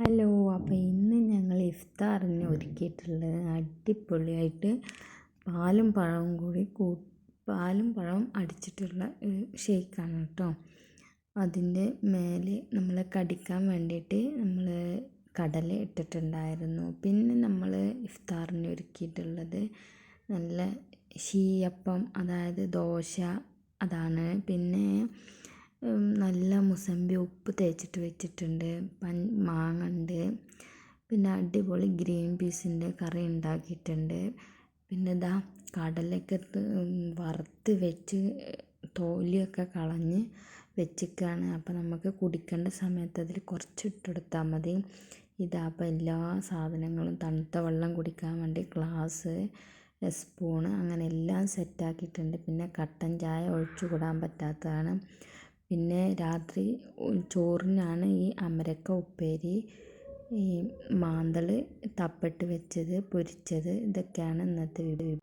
Hello. അപ്പോൾ ഇന്ന് ഞങ്ങൾ ഇഫ്താറിന് ഒരുക്കിയിട്ടുള്ളത് അടിപൊളിയായിട്ട് പാലും പഴവും അടിച്ചിട്ടുള്ള ഷേക്കാണ് കേട്ടോ. അതിൻ്റെ മേലെ നമ്മൾ കടിക്കാൻ വേണ്ടിയിട്ട് നമ്മൾ കടല ഇട്ടിട്ടുണ്ടായിരുന്നു. പിന്നെ നമ്മൾ ഇഫ്താറിന് ഒരുക്കിയിട്ടുള്ളത് നല്ല ശീയപ്പം, അതായത് ദോശ, അതാണ്. പിന്നെ നല്ല മുസമ്പി ഉപ്പ് തേച്ചിട്ട് വെച്ചിട്ടുണ്ട്, മാങ്ങ ഉണ്ട്, പിന്നെ അടിപൊളി ഗ്രീൻ പീസിൻ്റെ കറി ഉണ്ടാക്കിയിട്ടുണ്ട്. പിന്നെ ഇതാ കടലൊക്കെ വറുത്ത് വെച്ച് തോലിയൊക്കെ കളഞ്ഞ് വെച്ചിരിക്കുകയാണ്. അപ്പോൾ നമുക്ക് കുടിക്കേണ്ട സമയത്ത് അതിൽ കുറച്ച് ഇട്ടെടുത്താൽ മതി. ഇതാ അപ്പോൾ എല്ലാ സാധനങ്ങളും, തണുത്ത വെള്ളം കുടിക്കാൻ വേണ്ടി ഗ്ലാസ്, സ്പൂണ്, അങ്ങനെ എല്ലാം സെറ്റാക്കിയിട്ടുണ്ട്. പിന്നെ കട്ടൻ ചായ ഒഴിച്ചുകൂടാൻ പറ്റാത്തതാണ്. പിന്നെ രാത്രി ചോറിനാണ് ഈ അമരക്ക ഉപ്പേരി, ഈ മാന്തൾ തപ്പിട്ട് വെച്ചത്, പൊരിച്ചത്, ഇതൊക്കെയാണ് ഇന്നത്തെ വീഡിയോ.